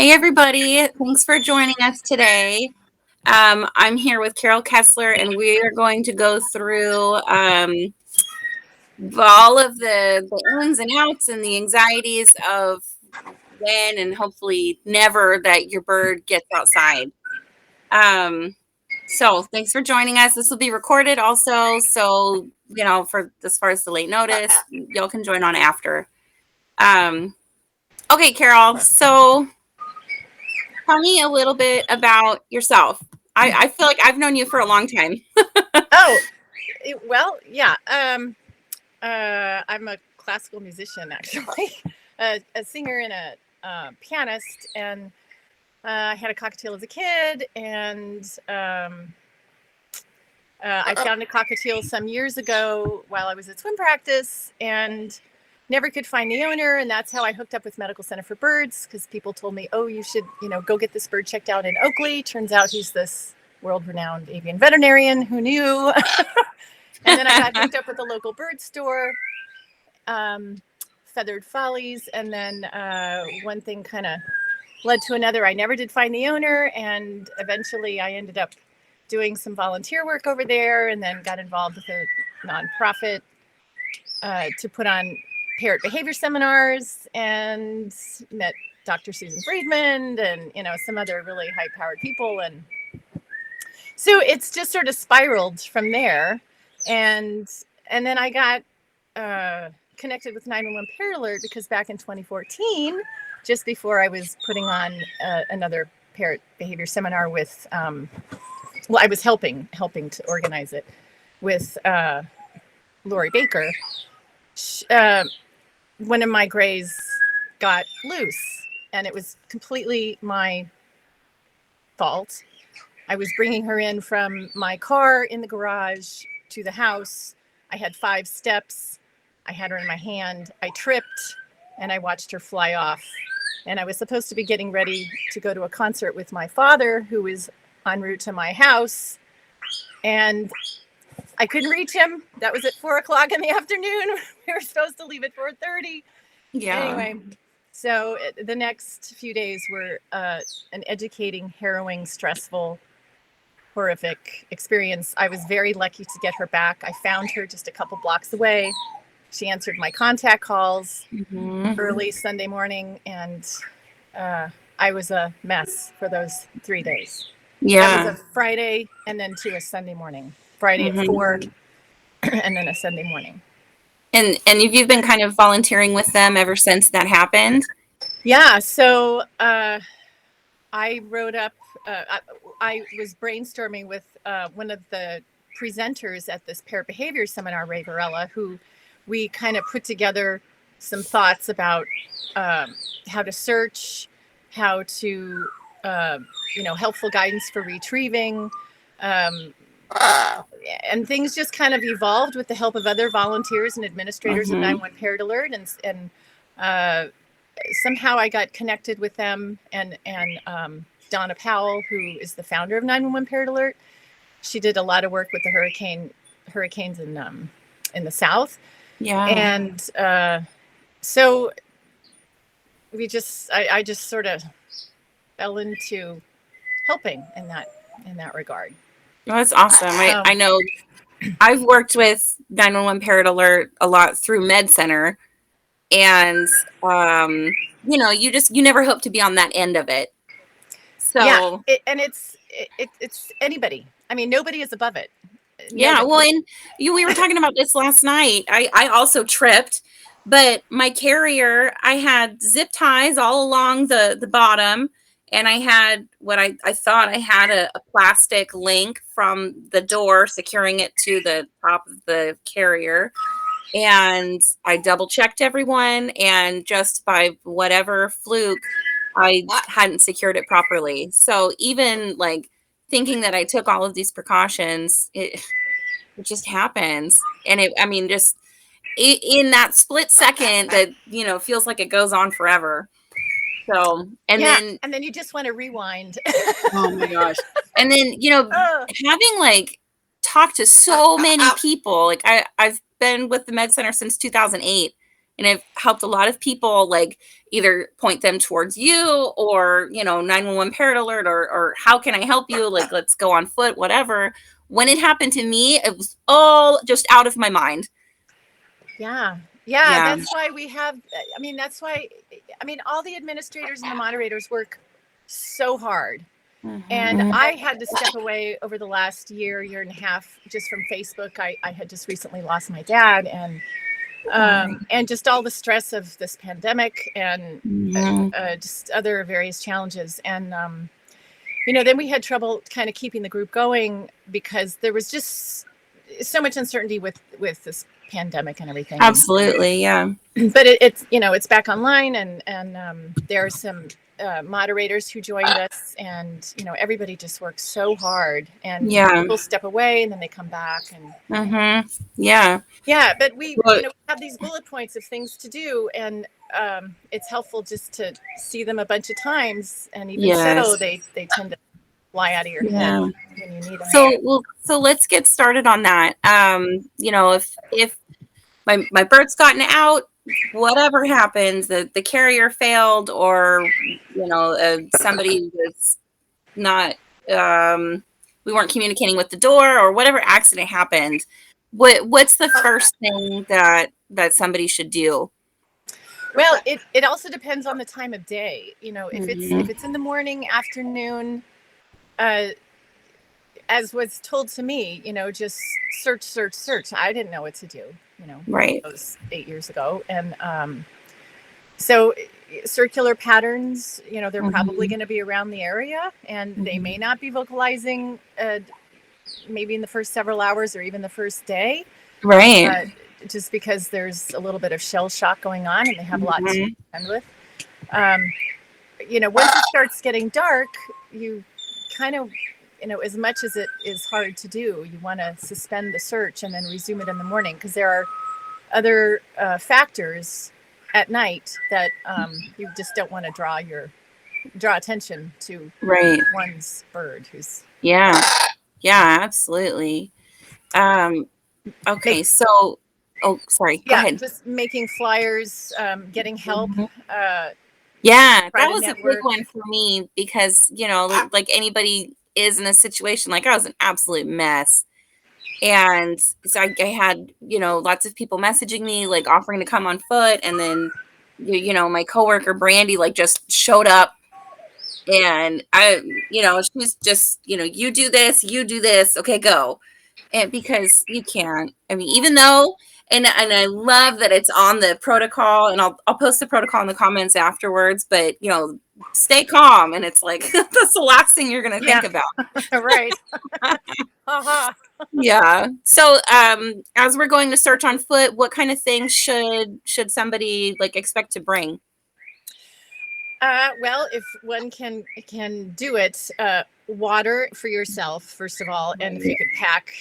Hey, everybody. Thanks for joining us today. I'm here with Carol Kessler, and we are going to go through all of the ins and outs and the anxieties of when and hopefully never that your bird gets outside. So thanks for joining us. This will be recorded also. So, for as far as the late notice, y'all can join on after. Okay, Carol. So tell me a little bit about yourself. I feel like I've known you for a long time. Oh, well, yeah. I'm a classical musician, actually, a singer and a pianist, and I had a cockatiel as a kid, and I found a cockatiel some years ago while I was at swim practice, and never could find the owner, and that's how I hooked up with Medical Center for Birds, because people told me, oh, you should, go get this bird checked out in Oakley. Turns out he's this world-renowned avian veterinarian. Who knew? And then I got hooked up with a local bird store, Feathered Follies, and then one thing kind of led to another. I never did find the owner, and eventually I ended up doing some volunteer work over there, and then got involved with a nonprofit to put on parrot behavior seminars, and met Dr. Susan Friedman and some other really high-powered people, and so it's just sort of spiraled from there. And then I got connected with 911 Parrot Alert because back in 2014, just before I was putting on another parrot behavior seminar with, I was helping to organize it with Lori Baker. One of my grays got loose, and it was completely my fault. I was bringing her in from my car in the garage to the house. I had 5 steps. I had her in my hand. I tripped, and I watched her fly off. And I was supposed to be getting ready to go to a concert with my father, who was en route to my house. And I couldn't reach him. That was at 4:00 in the afternoon. We were supposed to leave at 4:30. Yeah. Anyway, so the next few days were an educating, harrowing, stressful, horrific experience. I was very lucky to get her back. I found her just a couple blocks away. She answered my contact calls early Sunday morning, and I was a mess for those 3 days. Yeah. That was a Friday and then to a Sunday morning. Friday at 4 and then a Sunday morning. And you've been kind of volunteering with them ever since that happened? Yeah. So I wrote up, I was brainstorming with one of the presenters at this parrot behavior seminar, Ray Varela, who we kind of put together some thoughts about how to search, how to, helpful guidance for retrieving, and things just kind of evolved with the help of other volunteers and administrators of 911 Parrot Alert, and somehow I got connected with them, and Donna Powell, who is the founder of 911 Parrot Alert. She did a lot of work with the hurricanes in the South. Yeah. And so I just sort of fell into helping in that regard. Well, that's awesome. I know I've worked with 911 Parrot Alert a lot through Med Center, and you never hope to be on that end of it. So yeah, it's anybody. I mean, nobody is above it. Yeah, Nobody. well, and we were talking about this last night. I also tripped, but my carrier, I had zip ties all along the bottom, and I had what I thought I had a plastic link from the door securing it to the top of the carrier. And I double checked everyone, and just by whatever fluke, I hadn't secured it properly. So even like thinking that I took all of these precautions, it just happens. And just in that split second that, feels like it goes on forever. So, and then you just want to rewind. Oh my gosh. And then, having like talked to so many people, like I've been with the Med Center since 2008. And I've helped a lot of people, like either point them towards you or, 911 Parrot Alert or how can I help you? Like, let's go on foot, whatever. When it happened to me, it was all just out of my mind. Yeah. Yeah. That's why we have, all the administrators and the moderators work so hard. And I had to step away over the last year and a half just from Facebook. I had just recently lost my dad, and just all the stress of this pandemic and just other various challenges. And, then we had trouble kind of keeping the group going because there was just so much uncertainty with this pandemic and everything. Absolutely. Yeah. But it's back online, and there are some moderators who joined us, and everybody just works so hard, and people step away and then they come back, and but we have these bullet points of things to do, and it's helpful just to see them a bunch of times, and even so they tend to fly out of your head when you need them. So let's get started on that. If my bird's gotten out, whatever happens, the carrier failed, or somebody was not, we weren't communicating with the door, or whatever accident happened, what's the first thing that somebody should do? Well, it also depends on the time of day. If it's in the morning, afternoon, as was told to me, just search. I didn't know what to do, right. That was 8 years ago. And so circular patterns, they're probably going to be around the area, and they may not be vocalizing maybe in the first several hours or even the first day. Right. Just because there's a little bit of shell shock going on, and they have a lot to contend with. Once it starts getting dark, you kind of, as much as it is hard to do, you want to suspend the search and then resume it in the morning, because there are other factors at night that you just don't want to draw attention to one's bird who's absolutely. Okay, so sorry, go ahead. Just making flyers, getting help. That was a big one for me, because like anybody is in a situation, like I was an absolute mess, and so I had lots of people messaging me, like offering to come on foot, and then my coworker Brandy like just showed up, and she's just you do this, okay, go. And because you can't, even though, and I love that it's on the protocol, and I'll post the protocol in the comments afterwards, but stay calm, and it's like that's the last thing you're going to think about. Right. Yeah. So as we're going to search on foot, what kind of things should somebody like expect to bring? Well, if one can do it, water for yourself, first of all. And if you could pack,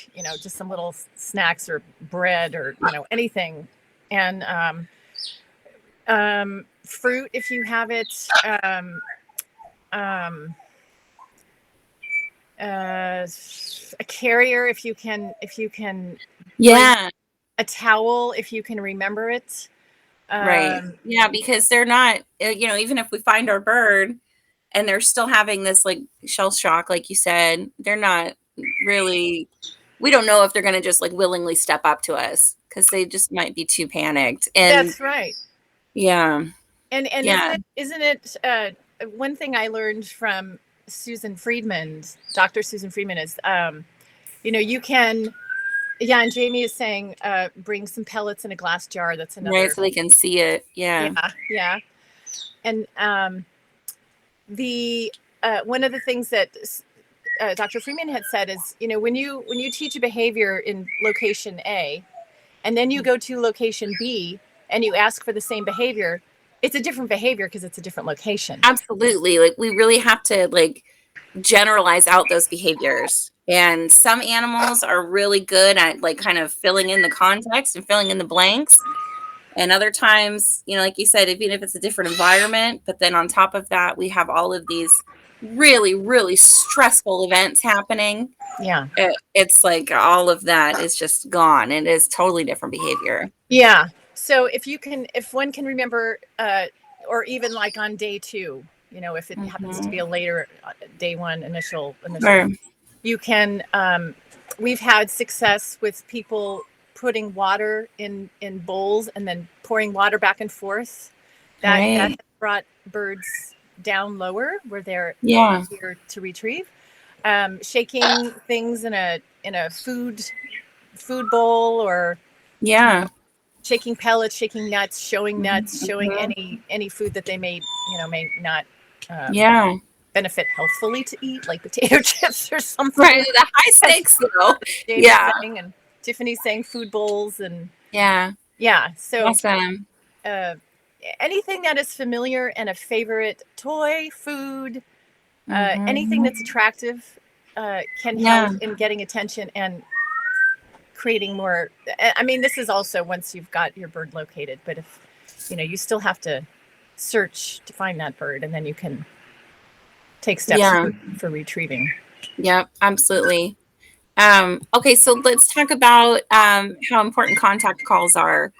just some little snacks or bread or, anything. And fruit, if you have it. A carrier, if you can. A towel, if you can remember it. Right. Yeah, because they're not, even if we find our bird and they're still having this like shell shock, like you said, they're not really, we don't know if they're going to just like willingly step up to us, because they just might be too panicked. And that's right. Yeah. And isn't it one thing I learned from Susan Friedman, Dr. Susan Friedman, is, you can, and Jamie is saying, bring some pellets in a glass jar. That's another. Right, so they can see it. Yeah. And the one of the things that Dr. Freeman had said is, when you teach a behavior in location A, and then you go to location B and you ask for the same behavior, it's a different behavior because it's a different location. Absolutely. Like we really have to like generalize out those behaviors. And some animals are really good at like kind of filling in the context and filling in the blanks. And other times, like you said, even if it's a different environment, but then on top of that, we have all of these really, really stressful events happening. Yeah. It's like all of that is just gone. It is totally different behavior. Yeah. So if one can remember, or even like on day 2, if it happens to be a later day 1 initial, Sure. you can. We've had success with people putting water in bowls and then pouring water back and forth. That has brought birds down lower where they're easier to retrieve. Shaking things in a food bowl, or shaking pellets, shaking nuts, showing any food that they may not benefit healthfully to eat, like potato chips or something. Right, the high stakes though. Saying, and Tiffany's saying food bowls, and so awesome. Anything that is familiar and a favorite toy, food, anything that's attractive can help in getting attention and creating more. I mean, this is also once you've got your bird located, but if you still have to search to find that bird, and then you can take steps for retrieving. Yep, absolutely. Okay, so let's talk about how important contact calls are.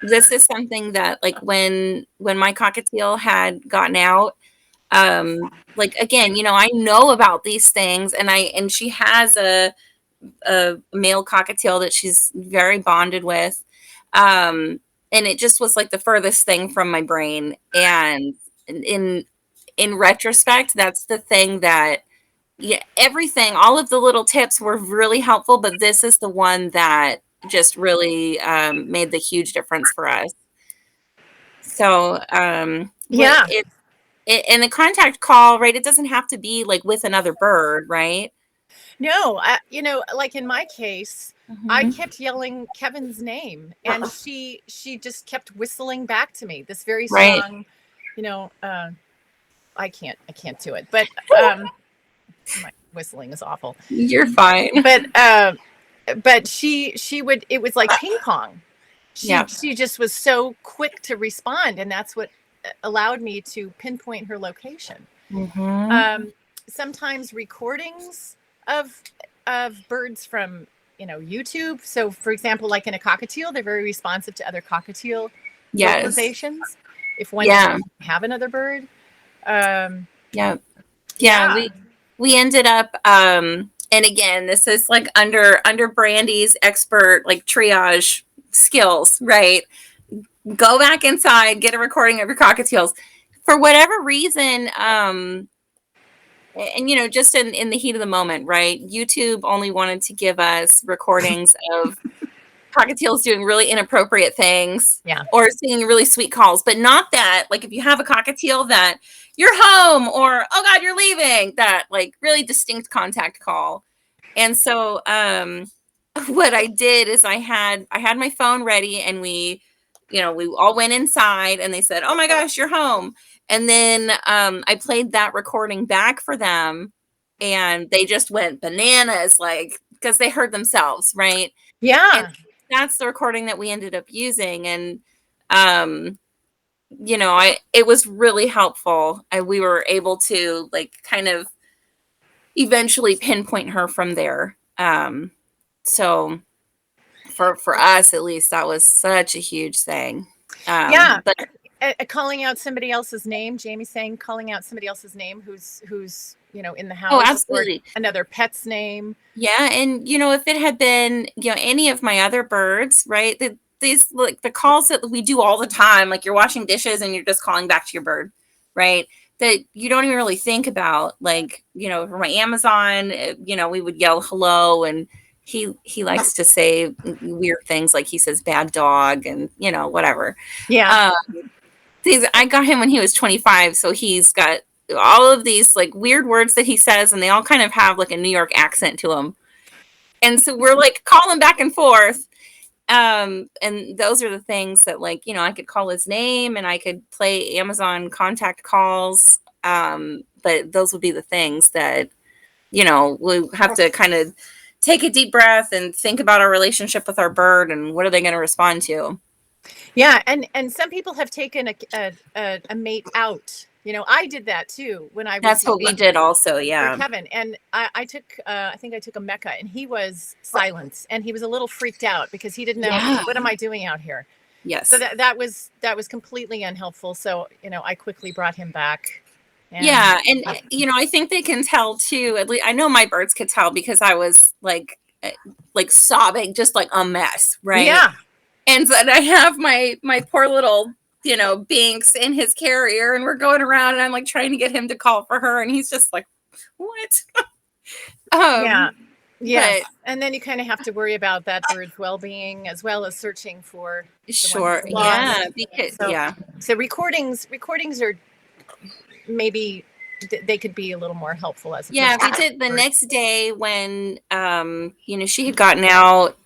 This is something that, like, when my cockatiel had gotten out, like, again, I know about these things, and she has a male cockatiel that she's very bonded with, and it just was like the furthest thing from my brain. And in retrospect, that's the thing that everything, all of the little tips were really helpful, but this is the one that just really made the huge difference for us. So and the contact call, right, it doesn't have to be like with another bird, right? No, like in my case, I kept yelling Kevin's name, and she just kept whistling back to me this very strong, I can't do it, but my whistling is awful. You're fine. But she would, it was like ping pong. She just was so quick to respond, and that's what allowed me to pinpoint her location. Sometimes recordings of birds from YouTube. So for example, like in a cockatiel, they're very responsive to other cockatiel vocalizations. If one doesn't have another bird. We ended up and again, this is like under Brandy's expert like triage skills, right? Go back inside, get a recording of your cockatiels. For whatever reason, and just in the heat of the moment, right? YouTube only wanted to give us recordings of cockatiels doing really inappropriate things, or singing really sweet calls, but not that, like, if you have a cockatiel that you're home, or oh god, you're leaving, that like really distinct contact call. And so what I did is I had my phone ready, and we all went inside, and they said, oh my gosh, you're home. And then I played that recording back for them, and they just went bananas, like, because they heard themselves, right? And that's the recording that we ended up using. And it was really helpful. We were able to like kind of eventually pinpoint her from there. So for us, at least, that was such a huge thing. But calling out somebody else's name, Jamie saying calling out somebody else's name who's in the house. Oh, absolutely. Or another pet's name. Yeah. And if it had been any of my other birds, right, these, like, the calls that we do all the time, like you're washing dishes and you're just calling back to your bird, right, that you don't even really think about. Like, for my Amazon, we would yell hello, and he likes to say weird things, like he says bad dog and whatever. I got him when he was 25, so he's got all of these like weird words that he says, and they all kind of have like a New York accent to them. And so we're like calling back and forth. And those are the things that, like, I could call his name, and I could play Amazon contact calls. But those would be the things that, we have to kind of take a deep breath and think about our relationship with our bird and what are they going to respond to. Yeah. And some people have taken a mate out I did that too when I was That's what we did also. for Yeah. Kevin. And I took, I think I took a Mecca, and he was silent, and he was a little freaked out because he didn't know, Yeah. what am I doing out here? Yes. So that was completely unhelpful. So, I quickly brought him back. Yeah. And, I think they can tell too. At least I know my birds could tell because I was like sobbing, just like a mess. Right. Yeah. And so I have my poor little, Beaks in his carrier, and we're going around, and I'm like trying to get him to call for her. And he's just like, what? Yeah. Yes. But And then you kind of have to worry about that bird's well-being as well as searching for the sure. ones lost. Yeah. Because, So recordings are maybe they could be a little more helpful as we did the next day when she had gotten out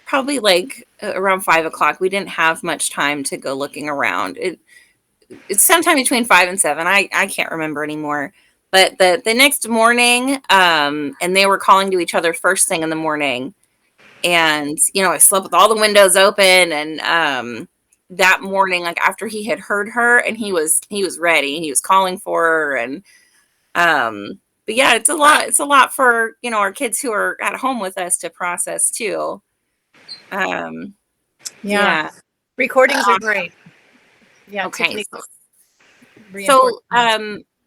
probably like around 5:00. We didn't have much time to go looking around. It's sometime between 5 and 7. I can't remember anymore. But the next morning, and they were calling to each other first thing in the morning. And, I slept with all the windows open. And that morning, like after he had heard her, and he was ready, he was calling for her. And but yeah, it's a lot for, our kids who are at home with us to process too. Yeah. Recordings are great. Yeah. Okay. Tiffany, So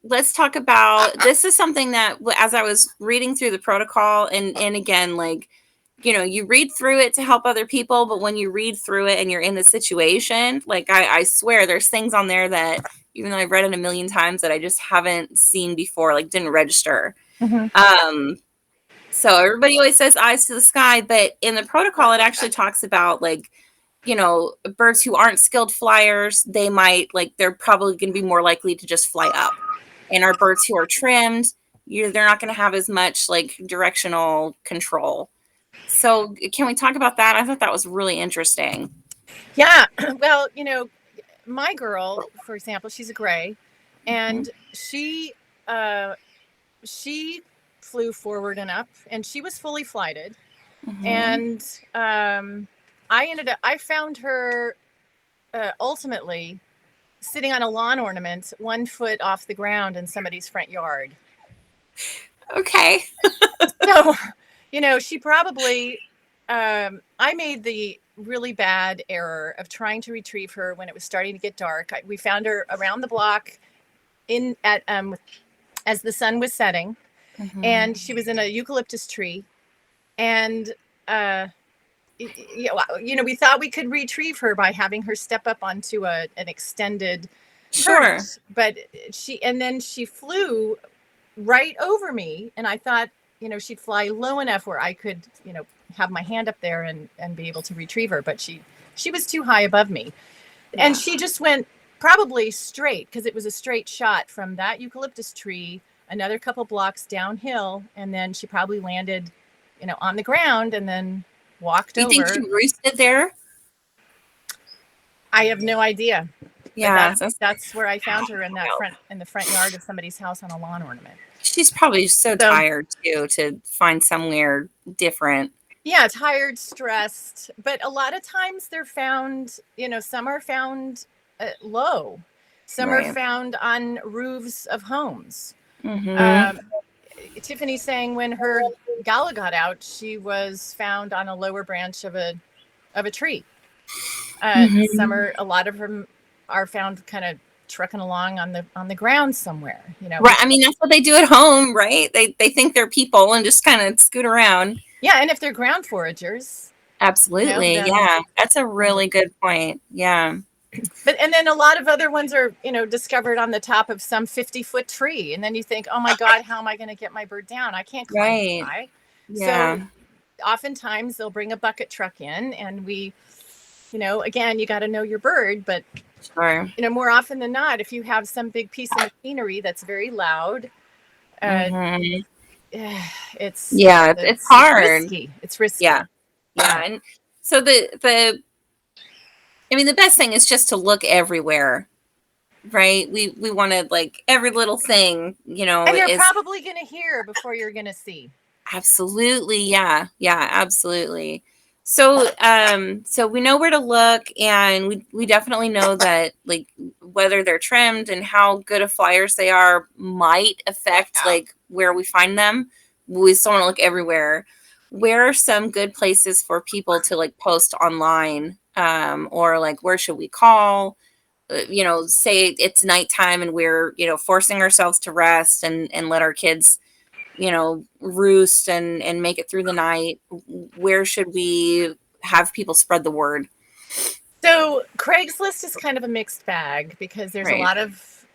let's talk about, this is something that as I was reading through the protocol, and again, like, you read through it to help other people, but when you read through it and you're in the situation, like I swear there's things on there that even though I've read it a million times that I just haven't seen before, like didn't register. So everybody always says eyes to the sky, but in the protocol, it actually talks about like, birds who aren't skilled flyers, they're probably going to be more likely to just fly up. And our birds who are trimmed, they're not going to have as much like directional control. So can we talk about that? I thought that was really interesting. Yeah. Well, my girl, for example, she's a gray, and she flew forward and up, and she was fully flighted. And I found her ultimately sitting on a lawn ornament 1 foot off the ground in somebody's front yard. Okay. So, she probably, I made the really bad error of trying to retrieve her when it was starting to get dark. We found her around the block as the sun was setting, and she was in a eucalyptus tree. And, we thought we could retrieve her by having her step up onto an extended perch, but she flew right over me, and I thought, she'd fly low enough where I could, have my hand up there and be able to retrieve her, but she was too high above me. Yeah. And she just went probably straight, because it was a straight shot from that eucalyptus tree another couple blocks downhill, and then she probably landed, on the ground and then walked over. You think she roosted there? I have no idea. Yeah, that's where I found her, in the front yard of somebody's house on a lawn ornament. She's probably so tired too to find somewhere different. Yeah, tired, stressed, but a lot of times they're found, some are found low, some are found on roofs of homes. Tiffany's saying when her gala got out, she was found on a lower branch of a tree. A lot of them are found kind of trucking along on the ground somewhere, Right. I mean, that's what they do at home, right? They think they're people and just kind of scoot around. Yeah, and if they're ground foragers. Absolutely. Yeah, that's a really good point. Yeah. And then a lot of other ones are, discovered on the top of some 50-foot tree. And then you think, oh my God, how am I going to get my bird down? I can't climb high. Yeah. So oftentimes they'll bring a bucket truck in, and we, again, you got to know your bird, but more often than not, if you have some big piece of machinery that's very loud, it's hard. It's risky. Yeah. And so the best thing is just to look everywhere, right? We wanted like every little thing, and you're probably going to hear before you're going to see. Absolutely. Yeah. Absolutely. So we know where to look, and we definitely know that like whether they're trimmed and how good of flyers they are might affect like where we find them. We still want to look everywhere. Where are some good places for people to like post online, or like where should we call? Say it's nighttime and we're forcing ourselves to rest and let our kids roost and make it through the night. Where should we have people spread the word? So Craigslist is kind of a mixed bag because there's a Right. lot of,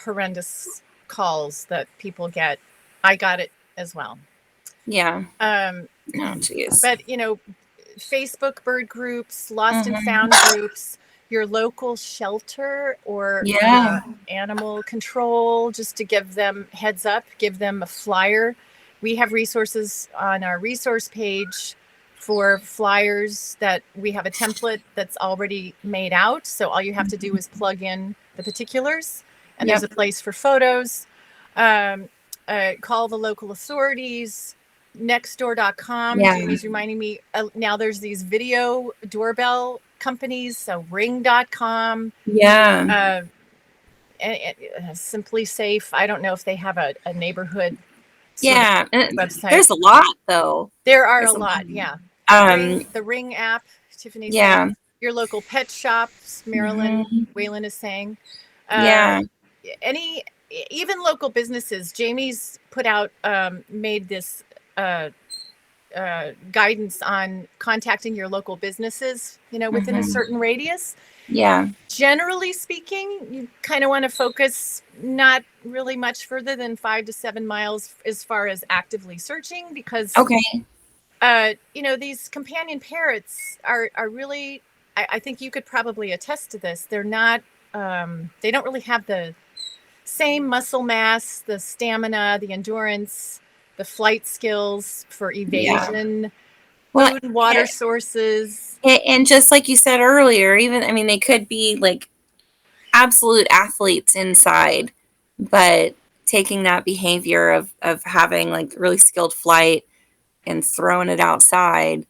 horrendous calls that people get. I got it as well. Yeah. Um, Oh, geez. but, Facebook bird groups, lost and Mhm. found groups, your local shelter or Yeah. animal control, just to give them heads up, give them a flyer. We have resources on our resource page for flyers that we have a template that's already made out. So all you have to do is plug in the particulars, and there's a Yep. place for photos. Um, Call the local authorities. Nextdoor.com. Yeah. Jamie's reminding me now there's these video doorbell companies. So ring.com. Yeah. Simply Safe. I don't know if they have a neighborhood sort of Yeah. website. There's a lot though. There are a There's a lot. lot. Yeah. Um, The Ring app, Tiffany said. yeah. Your local pet shops, Marilyn, Mhm. Waylon is saying. Yeah. Any, even local businesses. Jamie's put out, made this guidance on contacting your local businesses, within a Mhm. certain radius. Yeah. Generally speaking, you kind of want to focus not really much further than 5 to 7 miles as far as actively searching, because Okay. these companion parrots are really, I think you could probably attest to this. They're not, they don't really have the same muscle mass, the stamina, the endurance, the flight skills for Yeah. evasion, Well, food and water sources. and just like you said earlier, even I mean, they could be like absolute athletes inside, but taking that behavior of having like really skilled flight and throwing it outside,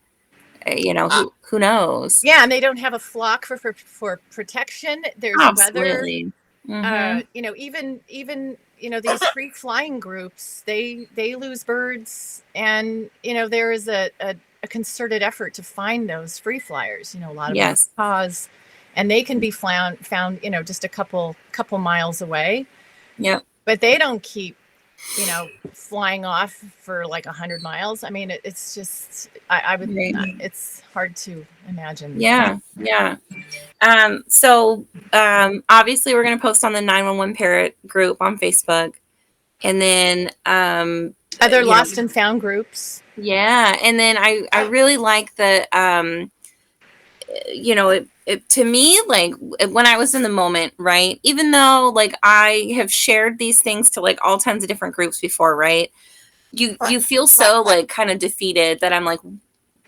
who knows? Yeah, and they don't have a flock for protection. There's weather. Absolutely. Mhm. Even these free flying groups, they lose birds, and there is a concerted effort to find those free flyers. A lot of them Yes. pause, and they can be found just a couple miles away, Yep. but they don't keep flying off for like 100 miles. I mean, it's just, I would, Right. it's hard to imagine. Yeah. Yeah. Obviously we're going to post on the 911 parrot group on Facebook, and then Other lost and found groups. yeah, and then I really like the to me, like when I was in the moment, right? Even though like I have shared these things to like all tons of different groups before, right? You feel so like kind of defeated that I'm like,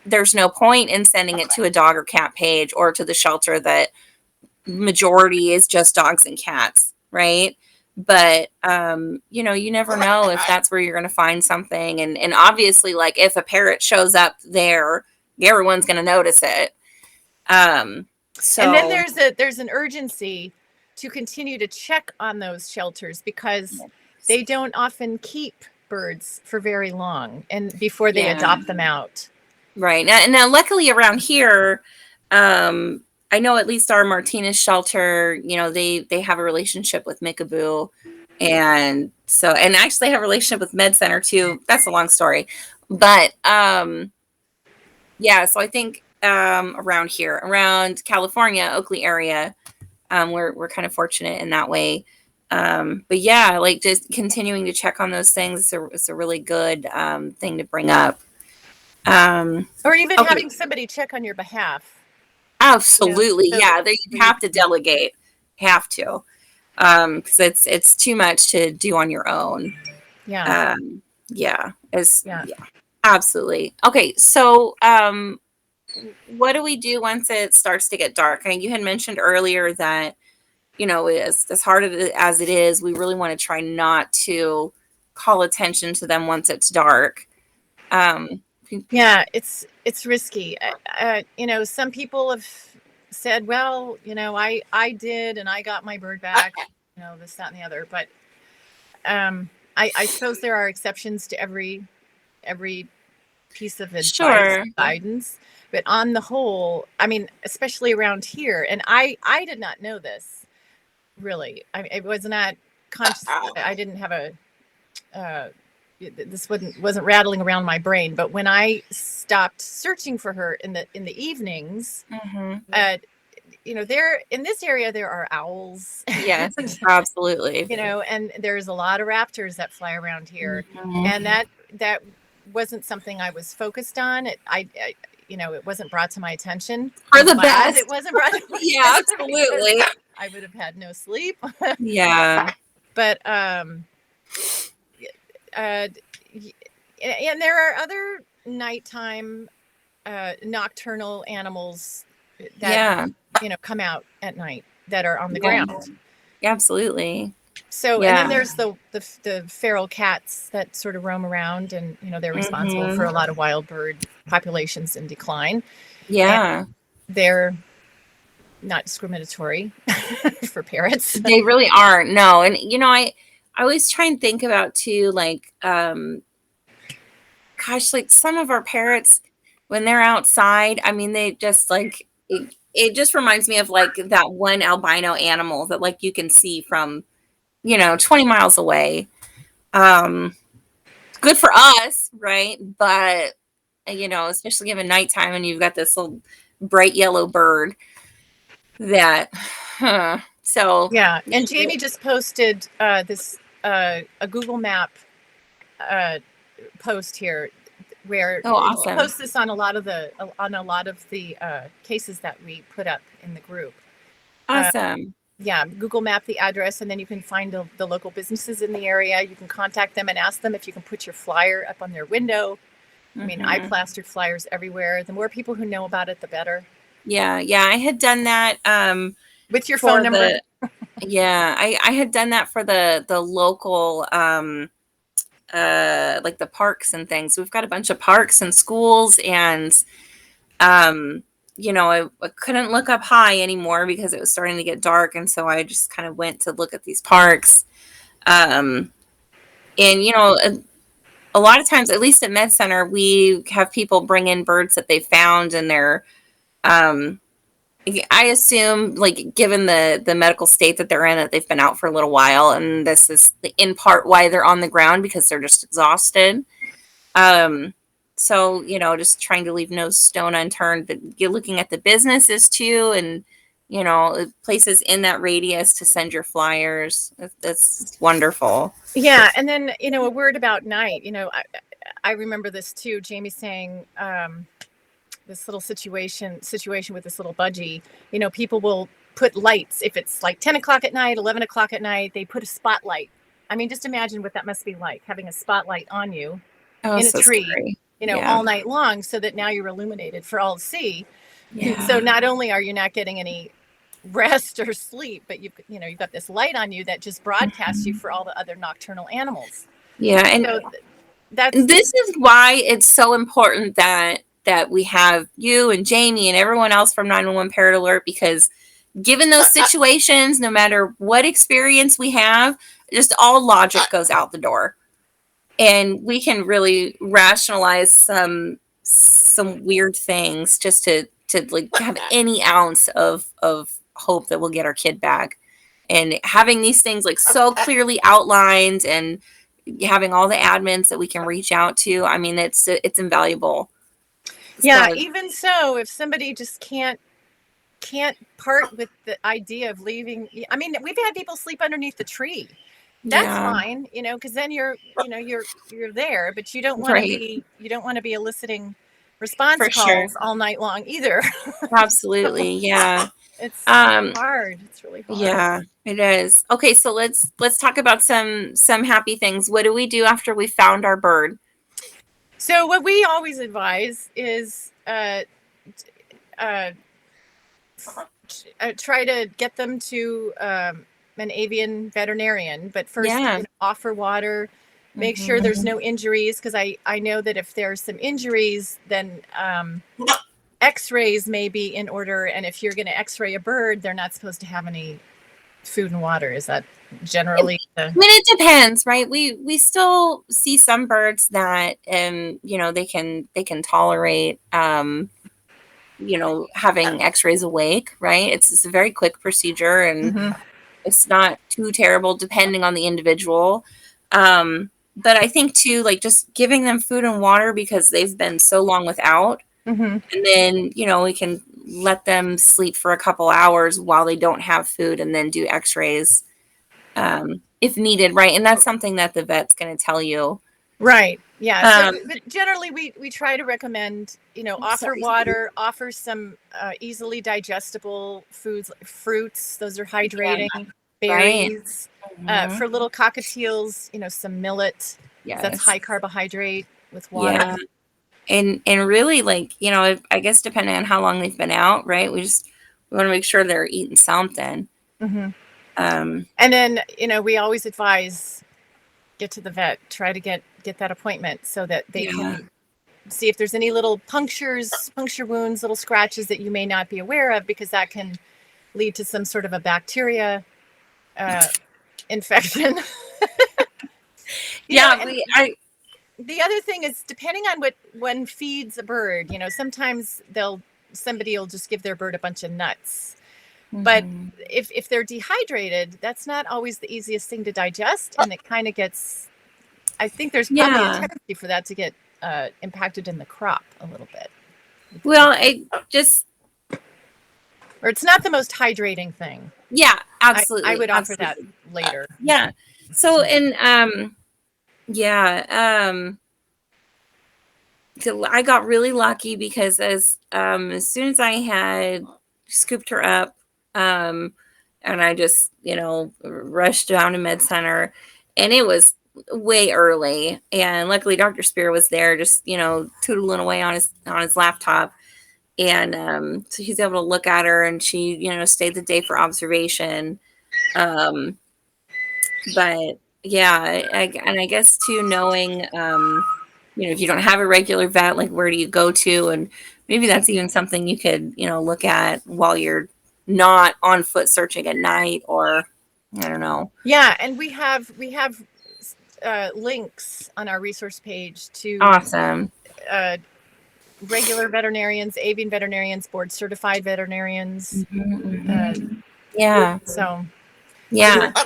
there's no point in sending it to a dog or cat page or to the shelter that majority is just dogs and cats, right? But you never know if that's where you're going to find something, and obviously like if a parrot shows up there, everyone's going to notice it. And then So there's an urgency to continue to check on those shelters, because they don't often keep birds for very long and before they adopt them out. Right. Now luckily around here, I know at least our Martinez shelter, they have a relationship with Mickaboo. And so, and actually have a relationship with Med Center too. That's a long story. But yeah, so I think around here, around California, Oakley area, we're kind of fortunate in that way. But yeah, like just continuing to check on those things is a really good thing to bring up. Or even Okay. having somebody check on your behalf. Absolutely. So Yeah. You have to delegate. Have to. Because it's too much to do on your own. Yeah. Yeah. Yeah. Absolutely. Okay. So what do we do once it starts to get dark? And you had mentioned earlier that, as hard as it is, we really want to try not to call attention to them once it's dark. Yeah, it's risky. Some people have said, well, I did, and I got my bird back, this, that, and the other. But I suppose there are exceptions to every piece of advice, Sure. guidance. But on the whole, I mean, especially around here, and I did not know this really. I mean, it was not conscious. I didn't have a this wasn't rattling around my brain. But when I stopped searching for her in the evenings, there in this area there are owls. Yes, absolutely. And there's a lot of raptors that fly around here, and that wasn't something I was focused on. It wasn't brought to my attention. For the best. It wasn't brought to my yeah, absolutely. I would have had no sleep. Yeah. But and there are other nighttime nocturnal animals that come out at night that are on the ground. Absolutely. So and then there's the feral cats that sort of roam around, and they're responsible for a lot of wild bird populations in decline. Yeah. And they're not discriminatory for parrots. They really aren't. No. And I always try and think about too, like gosh, like some of our parrots when they're outside, I mean, they just like it just reminds me of like that one albino animal that like you can see from 20 miles away. Good for us, right? But especially given nighttime and you've got this little bright yellow bird that so yeah. And Jamie just posted this a Google Map post here where awesome. post this on a lot of the cases that we put up in the group. Awesome. Google Map the address, and then you can find the local businesses in the area. You can contact them and ask them if you can put your flyer up on their window. I mean, I plastered flyers everywhere. The more people who know about it, the better. Yeah, I had done that with your phone number. I had done that for the local like the parks and things. We've got a bunch of parks and schools, and I couldn't look up high anymore because it was starting to get dark, and so I just kind of went to look at these parks. And a lot of times, at least at Med Center, we have people bring in birds that they found, and they're I assume, like, given the medical state that they're in, that they've been out for a little while, and this is in part why they're on the ground, because they're just exhausted. So, just trying to leave no stone unturned, but you're looking at the businesses too, and, places in that radius to send your flyers. That's wonderful. Yeah. And then, a word about night, I remember this too. Jamie saying, this little situation with this little budgie, people will put lights. If it's like 10 o'clock at night, 11 o'clock at night, they put a spotlight. I mean, just imagine what that must be like, having a spotlight on you in a tree, scary. All night long, so that now you're illuminated for all to see. Yeah. So not only are you not getting any rest or sleep, but you've got this light on you that just broadcasts you for all the other nocturnal animals. Yeah. And so this is why it's so important that we have you and Jamie and everyone else from 911 Parrot Alert, because given those situations, no matter what experience we have, just all logic goes out the door. And we can really rationalize some weird things just to like have any ounce of hope that we'll get our kid back. And having these things like so clearly outlined and having all the admins that we can reach out to, I mean, it's invaluable. Even so, if somebody just can't part with the idea of leaving, I mean, we've had people sleep underneath the tree. That's fine, because then you're there, but you don't want to be eliciting response calls all night long either. Absolutely. Yeah. It's hard. It's really hard. Yeah, it is. Okay, so let's talk about some happy things. What do we do after we found our bird? So what we always advise is try to get them to an avian veterinarian, but first offer water, make sure there's no injuries, because I know that if there's some injuries, then x-rays may be in order, and if you're going to x-ray a bird, they're not supposed to have any food and water. Is that generally I mean, it depends, right? We still see some birds that you know, they can tolerate you know, having x-rays awake, right? It's a very quick procedure, and it's not too terrible depending on the individual. But I think too, like, just giving them food and water because they've been so long without, and then, you know, we can let them sleep for a couple hours while they don't have food, and then do x-rays if needed, right? And that's something that the vet's going to tell you. Right. Yeah. But generally we try to recommend, you know, offer water, offer some easily digestible foods, fruits. Those are hydrating. Berries. Right. For little cockatiels, you know, some millet. Yes. That's high carbohydrate with water. Yeah. And really, like, you know, I guess depending on how long they've been out, right? We want to make sure they're eating something. And then, you know, we always advise, get to the vet, try to get that appointment so that they can see if there's any little puncture wounds, little scratches that you may not be aware of, because that can lead to some sort of a bacteria infection. The other thing is, depending on when feeds a bird, you know, sometimes somebody will just give their bird a bunch of nuts. But if they're dehydrated, that's not always the easiest thing to digest, and it kind of gets, I think there's probably a tendency for that to get impacted in the crop a little bit. Well, or it's not the most hydrating thing. Yeah, absolutely. I would offer that later. Yeah. So, I got really lucky because as soon as I had scooped her up, and I just, you know, rushed down to Med Center, and it was way early, and luckily Dr. Spear was there, just, you know, tootling away on his laptop, and so he's able to look at her, and she, you know, stayed the day for observation. But yeah, I guess too, knowing, you know, if you don't have a regular vet, like, where do you go to? And maybe that's even something you could, you know, look at while you're not on foot searching at night, or I don't know. Yeah, and we have links on our resource page to regular veterinarians, avian veterinarians, board certified veterinarians. So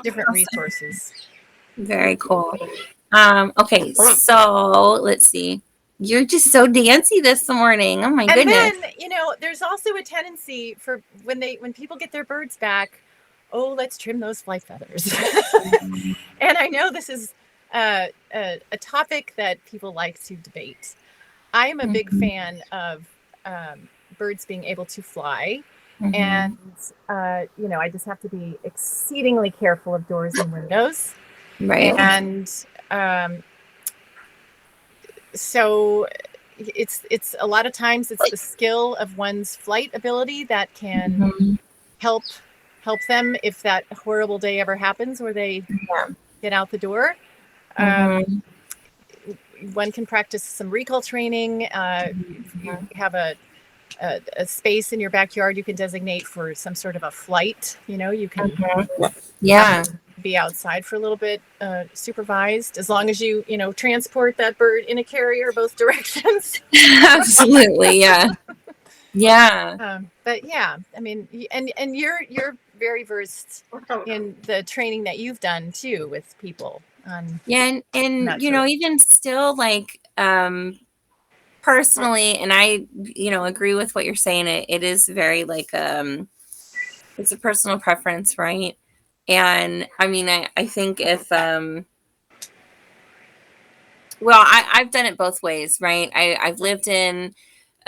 different resources. Very cool. Okay, so let's see. You're just so dancy this morning. Oh my goodness. And then, you know, there's also a tendency for when people get their birds back, oh, let's trim those flight feathers. And I know this is a topic that people like to debate. I am a big fan of birds being able to fly. And, you know, I just have to be exceedingly careful of doors and windows. Right. And so it's a lot of times it's the skill of one's flight ability that can help them if that horrible day ever happens where they get out the door. One can practice some recall training. You have a space in your backyard you can designate for some sort of a flight. You know, you can be outside for a little bit, supervised, as long as you know, transport that bird in a carrier both directions. Absolutely. Yeah. But yeah, I mean, and you're very versed in the training that you've done too with people. And you know, even still, like, personally, and I, you know, agree with what you're saying. It is very, like, it's a personal preference, right? And I mean, I think if, well, I've done it both ways, right? I've lived in,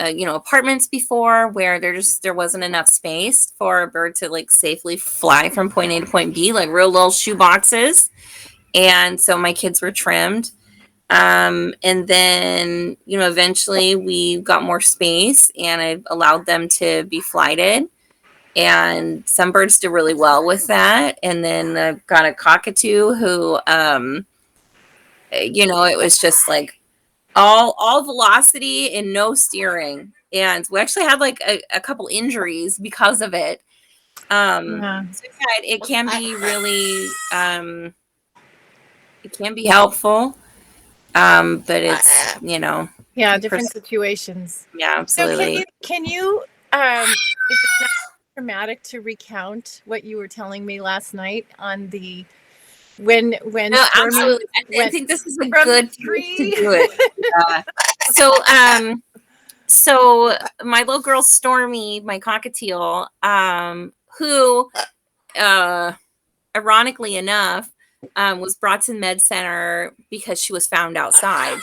you know, apartments before where there wasn't enough space for a bird to, like, safely fly from point A to point B, like real little shoe boxes. And so my kids were trimmed. And then, you know, eventually we got more space and I allowed them to be flighted. And some birds do really well with that. And then I've got a cockatoo who, it was just like all velocity and no steering. And we actually had like a couple injuries because of it. So yeah, it can be really, it can be helpful. But it's, different situations. yeah, absolutely. So can you if it's not traumatic to recount what you were telling me last night on the when No, Stormy absolutely. I went think this is a from good the tree? to do it. Yeah. So my little girl Stormy, my cockatiel, who, ironically enough, was brought to the med center because she was found outside,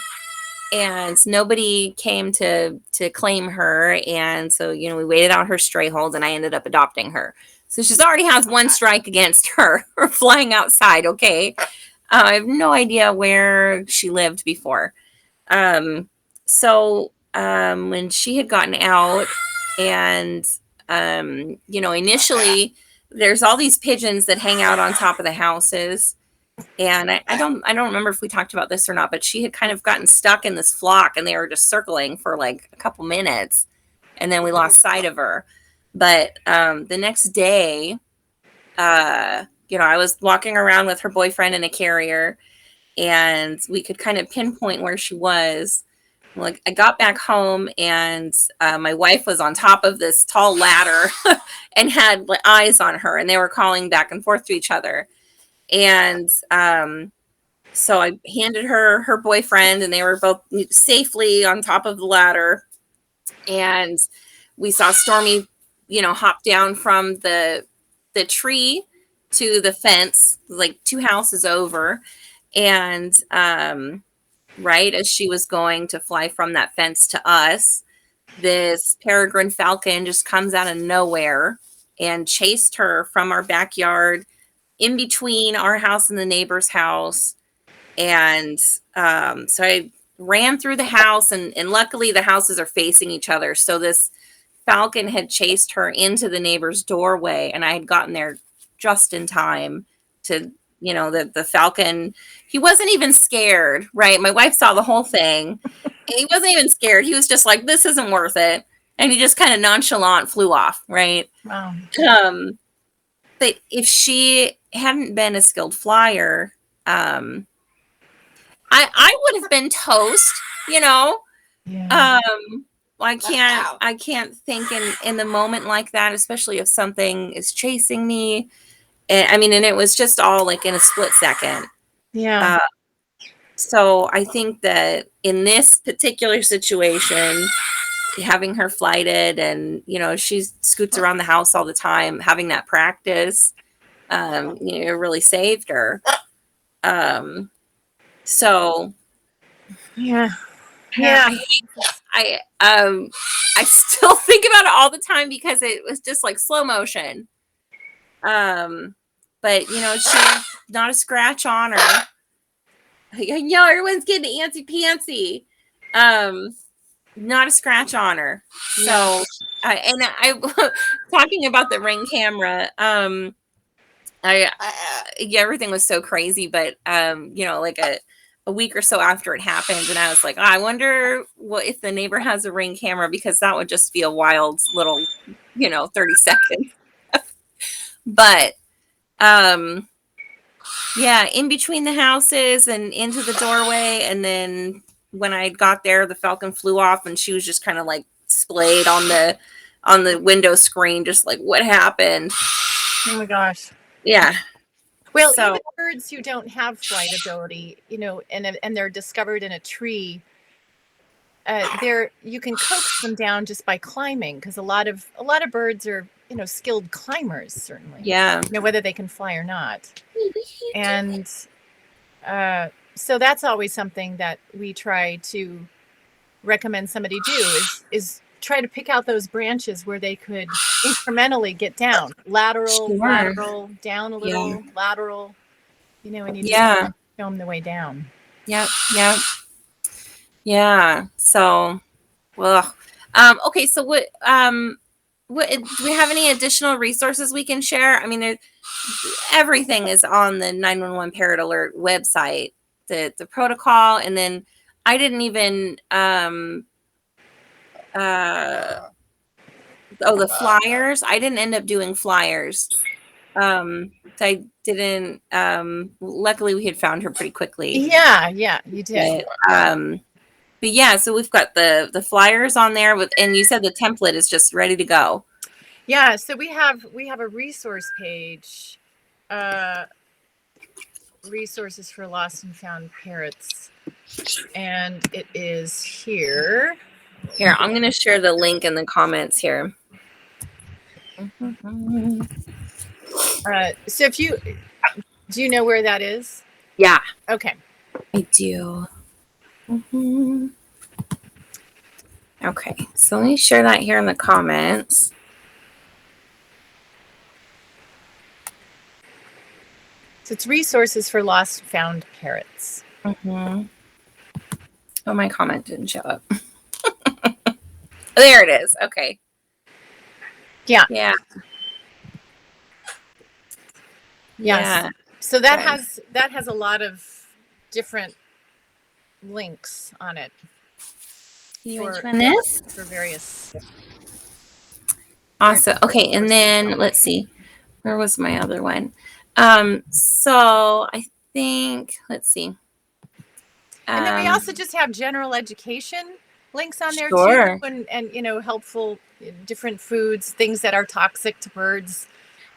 and nobody came to claim her. And so, we waited out her stray hold, and I ended up adopting her. So she's already has one strike against her for flying outside. Okay. I have no idea where she lived before. So when she had gotten out, and initially there's all these pigeons that hang out on top of the houses. And I don't remember if we talked about this or not, but she had kind of gotten stuck in this flock, and they were just circling for like a couple minutes, and then we lost sight of her. But the next day, I was walking around with her boyfriend in a carrier, and we could kind of pinpoint where she was. Like, I got back home, and my wife was on top of this tall ladder and had eyes on her, and they were calling back and forth to each other. And so I handed her boyfriend, and they were both safely on top of the ladder. And we saw Stormy, hop down from the tree to the fence, like 2 houses over. And right as she was going to fly from that fence to us, this peregrine falcon just comes out of nowhere and chased her from our backyard in between our house and the neighbor's house. And so I ran through the house, and luckily the houses are facing each other. So this falcon had chased her into the neighbor's doorway, and I had gotten there just in time to, the falcon, he wasn't even scared, right? My wife saw the whole thing. He wasn't even scared. He was just like, this isn't worth it. And he just kind of nonchalant flew off, right? Wow. But if she hadn't been a skilled flyer, I would have been toast, Yeah. I can't think in the moment like that, especially if something is chasing me. And it was just all like in a split second. Yeah. So I think that in this particular situation, having her flighted, and she scoots around the house all the time, having that practice, it really saved her. So Yeah. I still think about it all the time because it was just like slow motion. But she, not a scratch on her. Everyone's getting antsy pantsy. Not a scratch on her. So, I talking about the Ring camera. Everything was so crazy, but like a week or so after it happened, and I was like, I wonder what if the neighbor has a Ring camera, because that would just be a wild little, 30 seconds. But yeah, in between the houses and into the doorway, and then when I got there, the falcon flew off, and she was just kind of like splayed on the window screen, just like, what happened? Oh my gosh. Yeah. Well, even birds who don't have flight ability, and they're discovered in a tree, you can coax them down just by climbing, because a lot of birds are skilled climbers, certainly. Yeah. Whether they can fly or not. And so that's always something that we try to recommend somebody do is try to pick out those branches where they could incrementally get down, lateral, down a little, lateral, and you just show them the way down. Yep. Yeah. So, well, okay. So what do we have any additional resources we can share? Everything is on the 911 Parrot Alert website. the protocol, and then I didn't even the flyers. I didn't end up doing flyers. So I didn't. Luckily, we had found her pretty quickly. Yeah, you did. But yeah, so we've got the flyers on there with, and you said the template is just ready to go. Yeah, so we have a resource page, resources for lost and found parrots, and it is here. Here, I'm going to share the link in the comments here. So if do you know where that is? Yeah. Okay. I do. Okay, so let me share that here in the comments. So it's resources for lost and found parrots. Oh, my comment didn't show up. There it is. Okay. Yeah. So that has a lot of different links on it. For various. Awesome. Okay, and then let's see. Where was my other one? So I think, let's see. And then we also just have general education links on there too, and helpful different foods, things that are toxic to birds,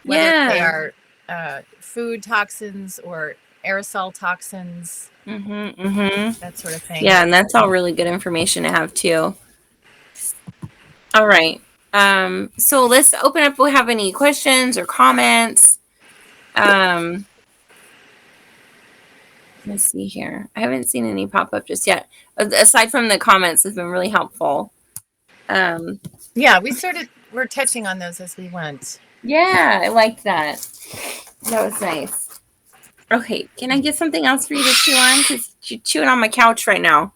whether they are food toxins or aerosol toxins, that sort of thing. Yeah, and that's all really good information to have too. All right. So let's open up. We have any questions or comments? Let's see here. I haven't seen any pop up just yet. Aside from the comments, it's been really helpful. Yeah, we're touching on those as we went. Yeah, I liked that. That was nice. Okay, can I get something else for you to chew on? Because you're chewing on my couch right now.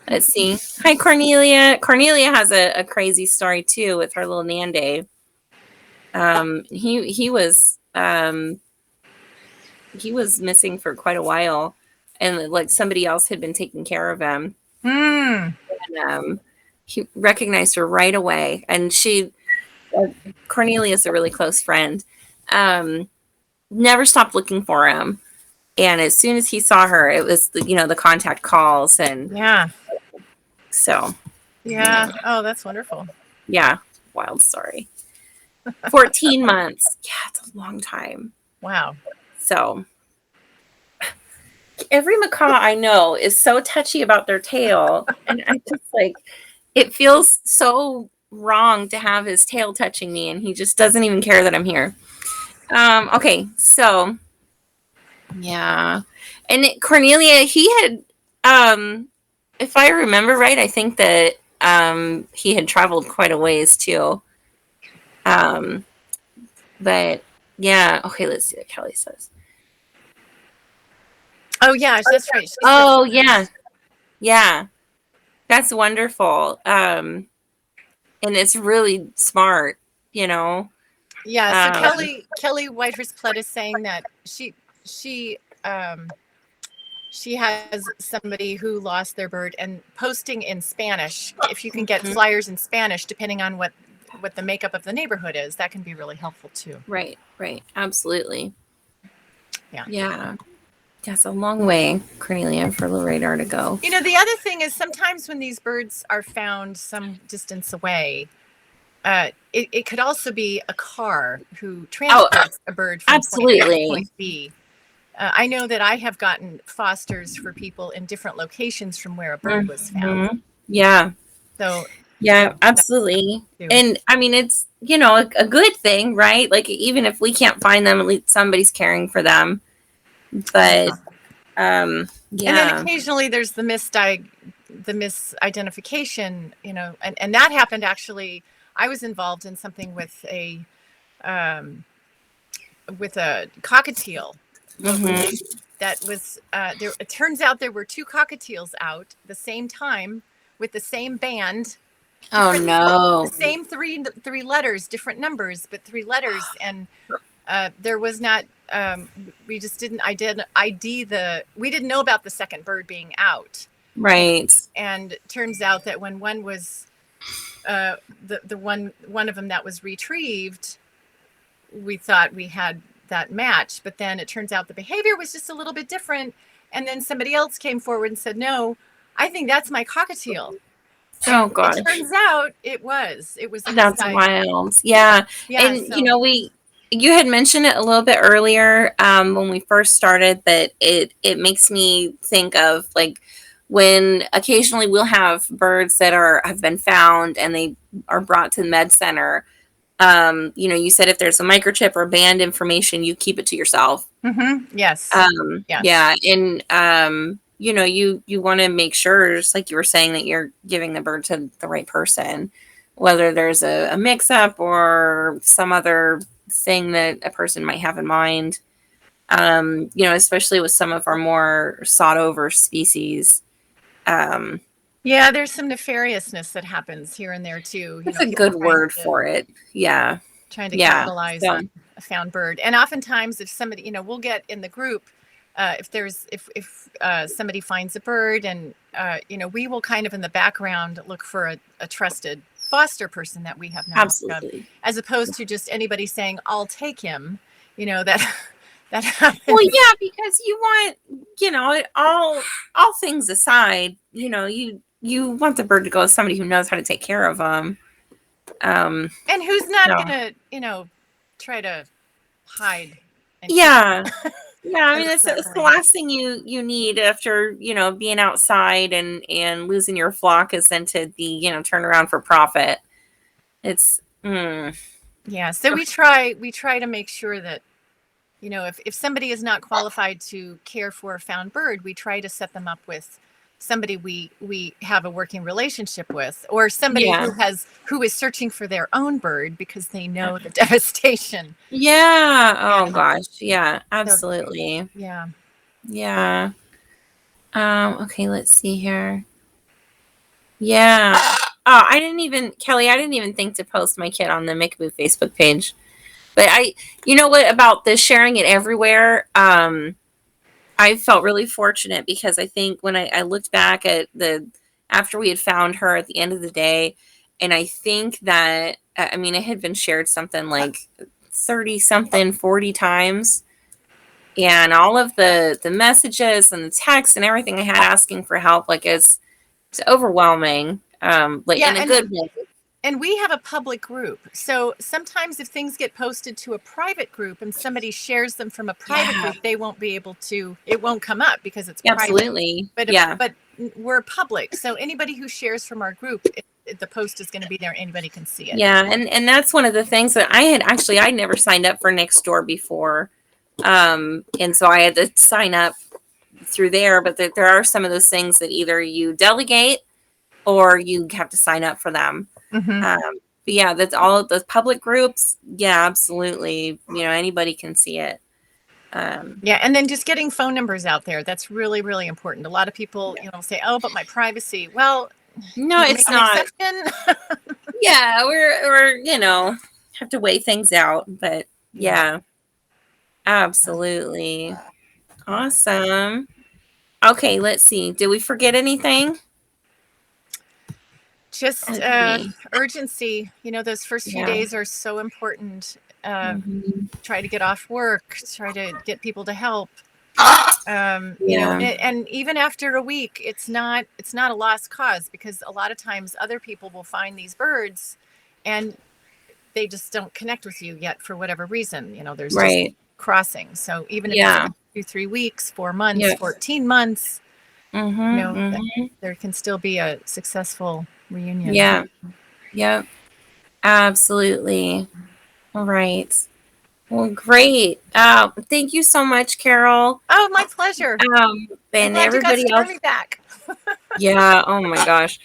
Let's see. Hi, Cornelia. Cornelia has a crazy story too with her little Nande. He was missing for quite a while, and like somebody else had been taking care of him. And, he recognized her right away, and Cornelia is a really close friend. Never stopped looking for him, and as soon as he saw her, it was the contact calls and So oh, that's wonderful. Yeah, wild story. 14 months. Yeah, it's a long time. Wow. So every macaw I know is so touchy about their tail, and I just it feels so wrong to have his tail touching me, and he just doesn't even care that I'm here. Okay, so yeah, and Cornelia, he had, if I remember right, I think that he had traveled quite a ways too. But yeah, okay, let's see what Kelly says. Oh yeah, that's right. Oh yeah, that's wonderful. And it's really smart, Yeah. So Kelly Whitehurst Plett is saying that she has somebody who lost their bird and posting in Spanish. If you can get flyers in Spanish, depending on what the makeup of the neighborhood is, that can be really helpful too. Right. Absolutely. Yeah. That's a long way, Cornelia, for the radar to go. The other thing is sometimes when these birds are found some distance away, it could also be a car who transports a bird from point A to point B. I know that I have gotten fosters for people in different locations from where a bird was found. Yeah. So yeah, absolutely. And I mean, it's a good thing, right? Like even if we can't find them, at least somebody's caring for them. But and then occasionally there's the misidentification, and that happened actually. I was involved in something with a cockatiel. That was there. It turns out there were two cockatiels out the same time with the same band. Oh no! The same three letters, different numbers, but 3 letters, and there was not we just didn't we didn't know about the second bird being out. Right. And it turns out that when one was the one of them that was retrieved, we thought we had that match, but then it turns out the behavior was just a little bit different. And then somebody else came forward and said, "No, I think that's my cockatiel." Oh And gosh. it turns out it was That's wild. Yeah. And so you had mentioned it a little bit earlier when we first started, but it makes me think of like when occasionally we'll have birds that have been found and they are brought to the med center. You said if there's a microchip or band information, you keep it to yourself. Yes. Yes. Yeah. And you want to make sure, just like you were saying, that you're giving the bird to the right person, whether there's a mix up or some other thing that a person might have in mind. Especially with some of our more sought over species. Yeah, there's some nefariousness that happens here and there too. That's a good word for it. Yeah. Trying to capitalize on a found bird. And oftentimes if somebody, we'll get in the group, if somebody finds a bird and, we will kind of in the background look for a trusted foster person that we have knowledge of, as opposed to just anybody saying, "I'll take him," that happens. Well, yeah, because you want, all things aside, you want the bird to go with somebody who knows how to take care of them. And who's not gonna, try to hide. Yeah. Yeah, I mean, it's the last thing you need after, being outside and losing your flock is then to be, turn around for profit. It's, Yeah. So we try to make sure that, if somebody is not qualified to care for a found bird, we try to set them up with somebody we have a working relationship with, or somebody who is searching for their own bird because they know the devastation. Yeah. Oh gosh. Yeah, absolutely. Yeah. Yeah. Okay, let's see here. Yeah. Oh, Kelly, I didn't even think to post my kid on the McBoo Facebook page. But you know what about this sharing it everywhere? I felt really fortunate because I think when I looked back at after we had found her at the end of the day, and I think that, it had been shared something like 30 something, 40 times. And all of the messages and the texts and everything I had asking for help, like it's overwhelming, in a good way. And we have a public group. So sometimes if things get posted to a private group and somebody shares them from a private group, they won't be able to, it won't come up because it's absolutely private. But we're public. So anybody who shares from our group, the post is going to be there. Anybody can see it. Yeah. And that's one of the things that I never signed up for Nextdoor before. And so I had to sign up through there, but there are some of those things that either you delegate or you have to sign up for them. But yeah, that's all of those public groups. Yeah, absolutely. Anybody can see it. Yeah. And then just getting phone numbers out there. That's really, really important. A lot of people, say, "Oh, but my privacy." Well, no, it's not. Yeah. We're have to weigh things out, but yeah, absolutely. Awesome. Okay. Let's see. Did we forget anything? Just urgency. Those first few days are so important. Try to get off work. Try to get people to help. And even after a week, it's not a lost cause, because a lot of times other people will find these birds and they just don't connect with you yet for whatever reason. There's just crossing. So even if it's 2-3 weeks, 4 months, 14 months, there can still be a successful reunion. Yeah. Yep. Absolutely. All right. Well, great. Thank you so much, Carol. Oh, my pleasure. And everybody else. Back. Yeah. Oh my gosh.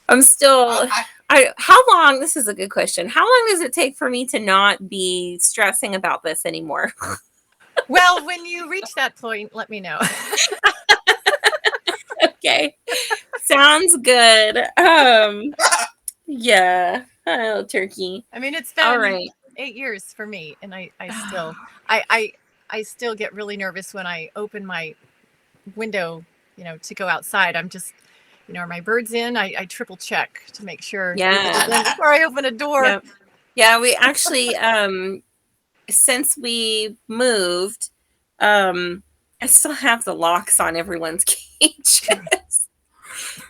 I'm still. How long? This is a good question. How long does it take for me to not be stressing about this anymore? Well, when you reach that point, let me know. Okay. Sounds good. Yeah. Oh, turkey. I mean, it's been all right. 8 years for me, and I still get really nervous when I open my window, to go outside. I'm just, are my birds in? I triple check to make sure everybody's in before I open a door. Yeah. Yeah, we actually, since we moved, I still have the locks on everyone's cages.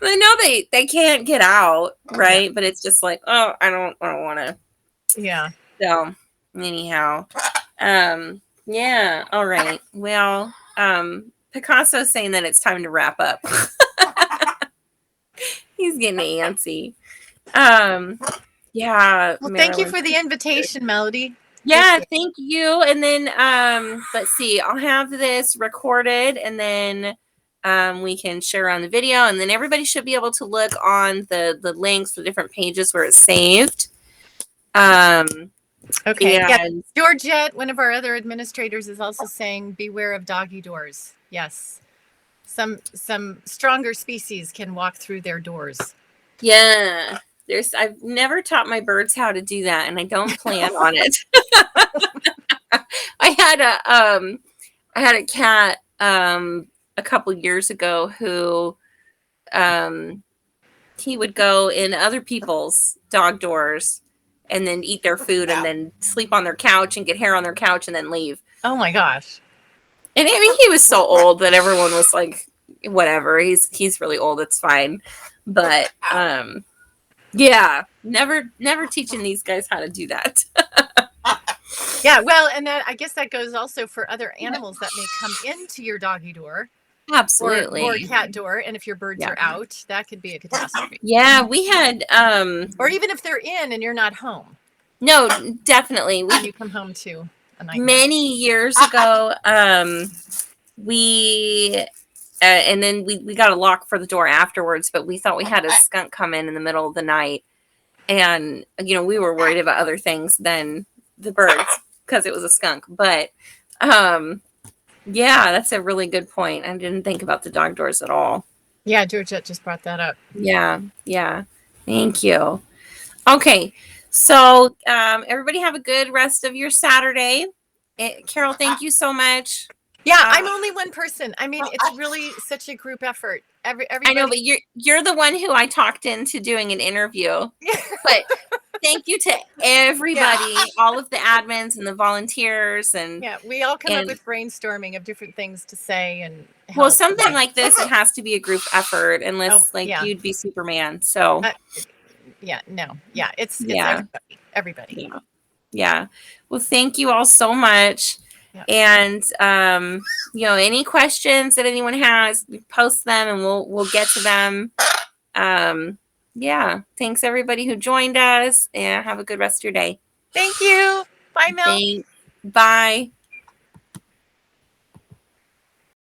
I know they can't get out, right? Yeah. But it's just like, oh, I don't want to. Yeah. So anyhow, yeah. All right. Well, Picasso's saying that it's time to wrap up. He's getting antsy. Yeah. Well, thank you for the invitation, Melody. Yeah, thank you. And then let's see, I'll have this recorded, and then we can share on the video, and then everybody should be able to look on the links, the different pages where it's saved. Okay. Yeah. Georgette, one of our other administrators, is also saying beware of doggy doors. Yes. Some stronger species can walk through their doors. Yeah. I've never taught my birds how to do that, and I don't plan on it. I had a cat a couple years ago who he would go in other people's dog doors and then eat their food and then sleep on their couch and get hair on their couch and then leave. Oh my gosh. And I mean, he was so old that everyone was like, whatever, he's really old, it's fine. But yeah, never teaching these guys how to do that. Yeah, well, and that, I guess that goes also for other animals that may come into your doggy door. Absolutely. Or cat door, and if your birds are out, that could be a catastrophe. Yeah, we had or even if they're in and you're not home. No, definitely. You come home to a nightmare. Many years ago, we and then we got a lock for the door afterwards, but we thought we had a skunk come in the middle of the night, and we were worried about other things than the birds because it was a skunk. But yeah, that's a really good point. I didn't think about the dog doors at all. Yeah, Georgette just brought that up. Yeah. Thank you. Okay, so everybody have a good rest of your Saturday. Carol, thank you so much. Yeah, I'm only one person. I mean, it's really such a group effort. Everybody... I know, but you're the one who I talked into doing an interview. But thank you to everybody, all of the admins and the volunteers, and we all come up with brainstorming of different things to say and help. Well, something like this, it has to be a group effort, unless you'd be Superman. So it's everybody. Yeah. Well, thank you all so much. And any questions that anyone has, post them and we'll get to them. Thanks everybody who joined us, and have a good rest of your day. Thank you. Bye, Mel. Bye.